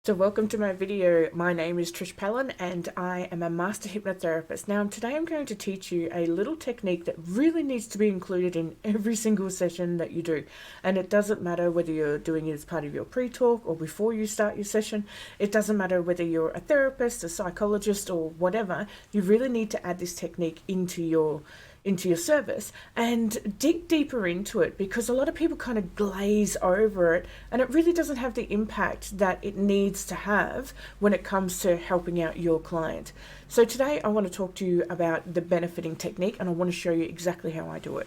So welcome to my video. My name is Trish Pellin and I am a master hypnotherapist. Now today I'm going to teach you a little technique that really needs to be included in every single session that you do. And it doesn't matter whether you're doing it as part of your pre-talk or before you start your session. It doesn't matter whether you're a therapist, a psychologist or whatever. You really need to add this technique into your service and dig deeper into it, because a lot of people kind of glaze over it and it really doesn't have the impact that it needs to have when it comes to helping out your client. So today I want to talk to you about the benefiting technique and I want to show you exactly how I do it.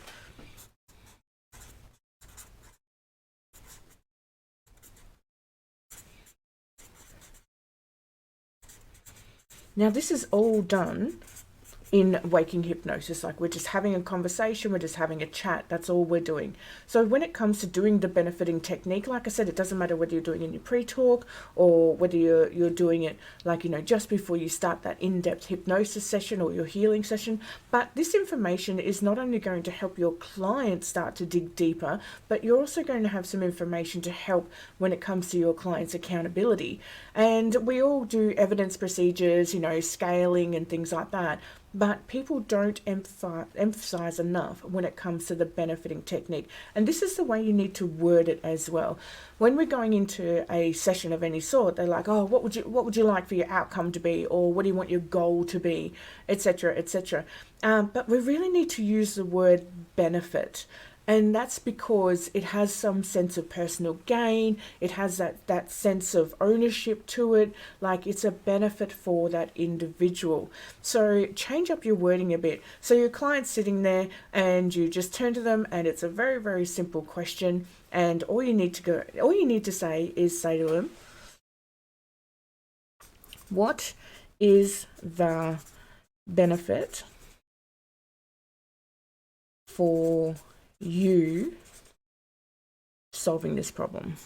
Now this is all done in waking hypnosis. Like, we're just having a conversation, we're just having a chat, that's all we're doing. So when it comes to doing the benefiting technique, like I said, it doesn't matter whether you're doing it in your pre-talk or whether you're doing it like, just before you start that in-depth hypnosis session or your healing session. But this information is not only going to help your client start to dig deeper, but you're also going to have some information to help when it comes to your client's accountability. And we all do evidence procedures, scaling and things like that. But people don't emphasize enough when it comes to the benefiting technique. And this is the way you need to word it as well. When we're going into a session of any sort, they're like, oh, what would you like for your outcome to be? Or what do you want your goal to be? Etc., etc. But we really need to use the word benefit. And that's because it has some sense of personal gain. It has that sense of ownership to it. Like, it's a benefit for that individual. So change up your wording a bit. So your client's sitting there and you just turn to them and it's a very, very simple question. And all you need to say to them, what is the benefit for you solving this problem?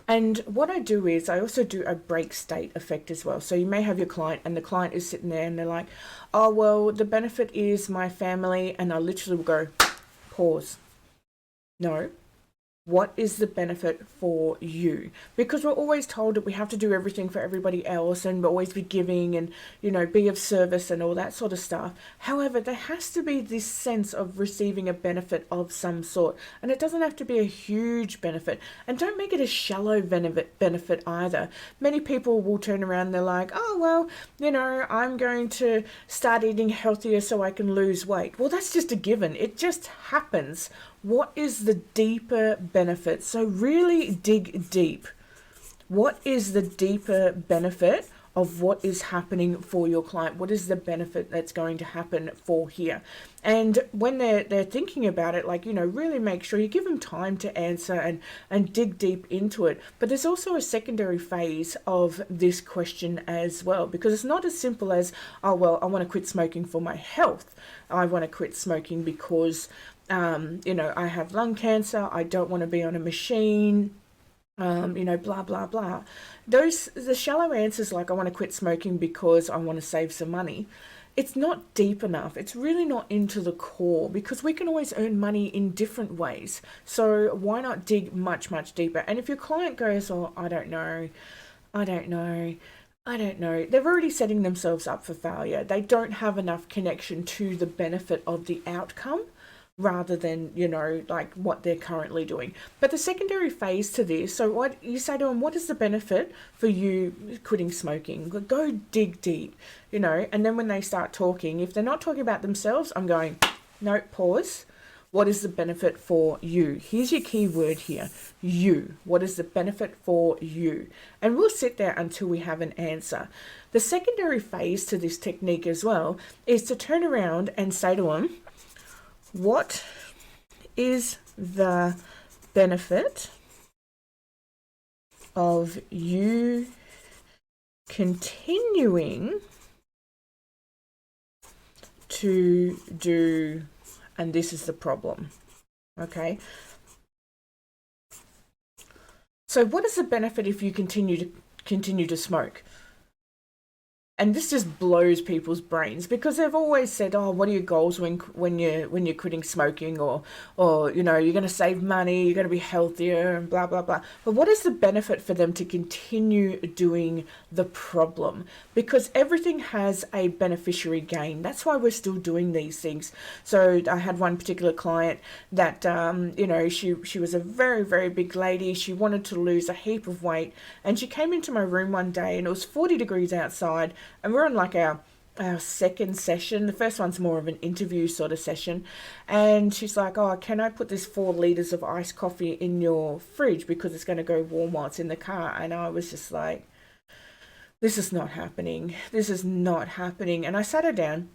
And what I do is I also do a break state effect as well. So you may have your client and the client is sitting there and they're like, oh, well, the benefit is my family. And I literally will go, pause. No, what is the benefit for you? Because we're always told that we have to do everything for everybody else and always be giving and, be of service and all that sort of stuff. However, there has to be this sense of receiving a benefit of some sort. And it doesn't have to be a huge benefit. And don't make it a shallow benefit either. Many people will turn around and they're like, oh, well, I'm going to start eating healthier so I can lose weight. Well, that's just a given. It just happens. What is the deeper benefit? So really dig deep. What is the deeper benefit of what is happening for your client? What is the benefit that's going to happen for here? And when they're thinking about it, really make sure you give them time to answer and dig deep into it. But there's also a secondary phase of this question as well, because it's not as simple as, oh, well, I want to quit smoking for my health. I want to quit smoking because I have lung cancer, I don't want to be on a machine, blah, blah, blah. The shallow answers like, I want to quit smoking because I want to save some money. It's not deep enough. It's really not into the core, because we can always earn money in different ways. So why not dig much, much deeper? And if your client goes, oh, I don't know, they're already setting themselves up for failure. They don't have enough connection to the benefit of the outcome rather than, what they're currently doing. But the secondary phase to this, so what you say to them, what is the benefit for you quitting smoking? Go dig deep, and then when they start talking, if they're not talking about themselves, I'm going, no, pause. What is the benefit for you? Here's your key word here, you. What is the benefit for you? And we'll sit there until we have an answer. The secondary phase to this technique as well is to turn around and say to them, what is the benefit of you continuing to do, and this is the problem, okay? So what is the benefit if you continue to smoke? And this just blows people's brains because they've always said, "Oh, what are your goals when you're quitting smoking, or you're going to save money, you're going to be healthier, and blah blah blah." But what is the benefit for them to continue doing the problem? Because everything has a beneficiary gain. That's why we're still doing these things. So I had one particular client that she was a very very big lady. She wanted to lose a heap of weight, and she came into my room one day, and it was 40 degrees outside. And we're on like our second session. The first one's more of an interview sort of session. And she's like, "Oh, can I put this 4 liters of iced coffee in your fridge because it's going to go warm while it's in the car?" And I was just like, this is not happening. This is not happening. And I sat her down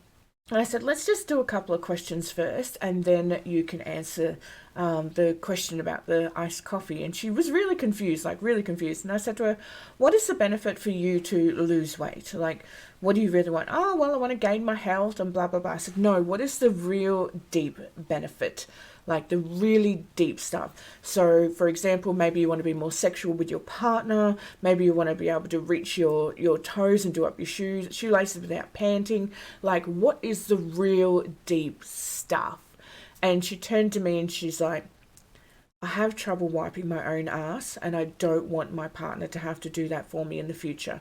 and I said, "Let's just do a couple of questions first, and then you can answer the question about the iced coffee." And she was really confused, like really confused. And I said to her, "What is the benefit for you to lose weight? Like, what do you really want?" "Oh, well, I want to gain my health and blah, blah, blah." I said, "No, what is the real deep benefit? Like the really deep stuff." So, for example, maybe you want to be more sexual with your partner. Maybe you want to be able to reach your toes and do up your shoelaces without panting. Like, what is the real deep stuff? And she turned to me and she's like, "I have trouble wiping my own ass, and I don't want my partner to have to do that for me in the future."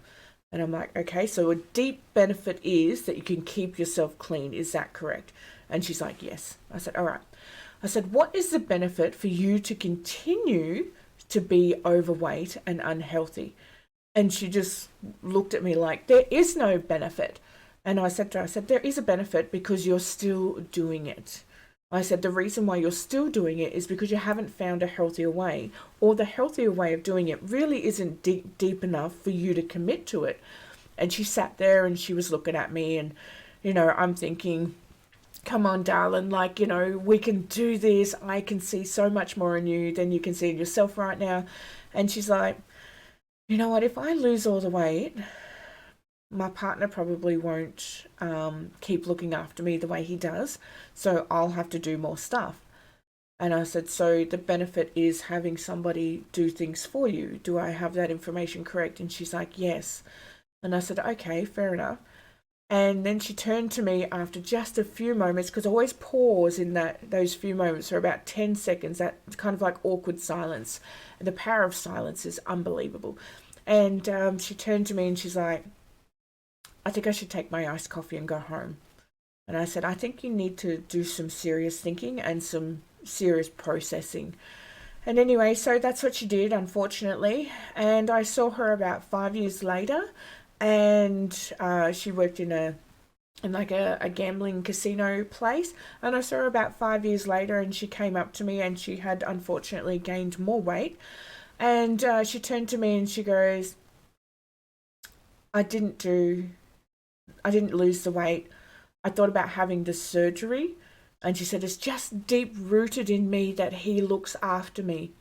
And I'm like, "Okay, so a deep benefit is that you can keep yourself clean. Is that correct?" And she's like, "Yes." I said, "All right." I said, "What is the benefit for you to continue to be overweight and unhealthy?" And she just looked at me like, "There is no benefit." And I said to her, "There is a benefit because you're still doing it." I said, "The reason why you're still doing it is because you haven't found a healthier way, or the healthier way of doing it really isn't deep enough for you to commit to it." And she sat there and she was looking at me, and, I'm thinking, "Come on, darling, like, we can do this. I can see so much more in you than you can see in yourself right now." And she's like, "You know what? If I lose all the weight, my partner probably won't keep looking after me the way he does. So I'll have to do more stuff." And I said, "So the benefit is having somebody do things for you. Do I have that information correct?" And she's like, "Yes." And I said, "Okay, fair enough." And then she turned to me after just a few moments, because I always pause in those few moments for about 10 seconds, that kind of like awkward silence. The power of silence is unbelievable. And she turned to me and she's like, "I think I should take my iced coffee and go home." And I said, "I think you need to do some serious thinking and some serious processing." And anyway, so that's what she did, unfortunately. And I saw her about 5 years later, and she worked in a gambling casino place. And I saw her about 5 years later, and she came up to me, and she had unfortunately gained more weight. And she turned to me and she goes, I didn't lose the weight. I thought about having the surgery." And she said, "It's just deep rooted in me that he looks after me."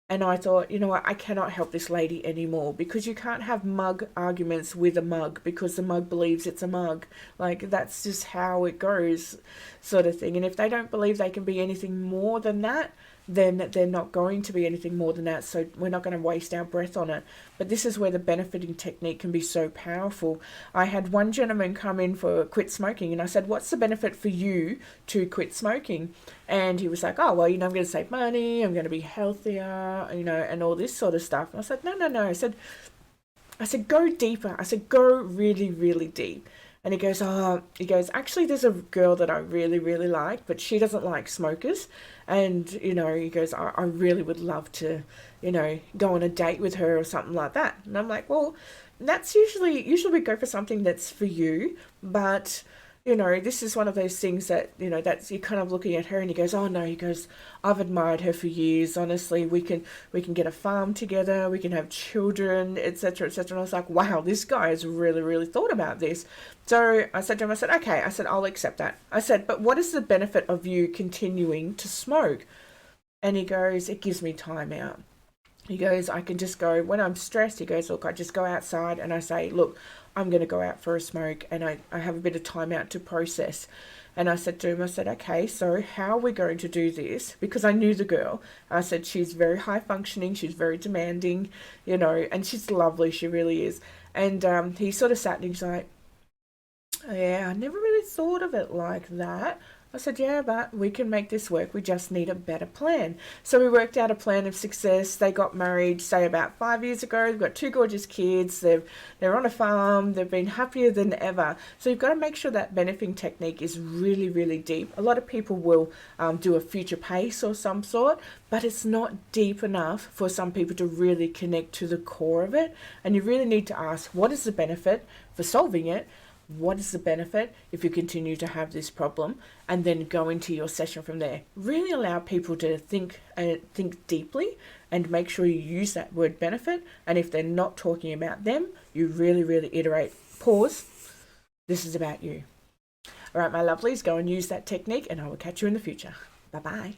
And I thought, you know what, I cannot help this lady anymore, because you can't have mug arguments with a mug because the mug believes it's a mug. Like, that's just how it goes, sort of thing. And if they don't believe they can be anything more than that, then they're not going to be anything more than that. So we're not going to waste our breath on it. But this is where the benefiting technique can be so powerful. I had one gentleman come in for quit smoking, and I said, "What's the benefit for you to quit smoking?" And he was like, "Oh, well, I'm going to save money, I'm going to be healthier, and all this sort of stuff." And I said, No. I said, "Go deeper." I said, "Go really, really deep." And he goes, "Actually, there's a girl that I really, really like, but she doesn't like smokers." And, he goes, I really would love to, go on a date with her or something like that." And I'm like, "Well, that's usually we go for something that's for you, but this is one of those things that, that's, you're kind of looking at her." And he goes, "Oh no," he goes, "I've admired her for years. Honestly, we can get a farm together, we can have children, etc., etc." And I was like, wow, this guy has really, really thought about this. So I said to him, I said, "Okay," I said, "I'll accept that." I said, "But what is the benefit of you continuing to smoke?" And he goes, "It gives me time out." He goes, "I can just go when I'm stressed." He goes, "Look, I just go outside and I say, look, I'm going to go out for a smoke, and I have a bit of time out to process." And I said to him, I said, "Okay, so how are we going to do this?" Because I knew the girl. I said, "She's very high functioning, she's very demanding, and she's lovely, she really is." And he sort of sat and he's like, yeah, I never really thought of it like that. I said, yeah, but we can make this work. We just need a better plan. So we worked out a plan of success. They got married, say, about 5 years ago. They've got two gorgeous kids. They're on a farm. They've been happier than ever. So you've got to make sure that benefiting technique is really, really deep. A lot of people will do a future pace or some sort, but it's not deep enough for some people to really connect to the core of it. And you really need to ask, what is the benefit for solving it? What is the benefit if you continue to have this problem, and then go into your session from there. Really allow people to think deeply, and make sure you use that word benefit. And if they're not talking about them, you really, really iterate, pause, this is about you. All right, my lovelies, go and use that technique, and I will catch you in the future. Bye-bye.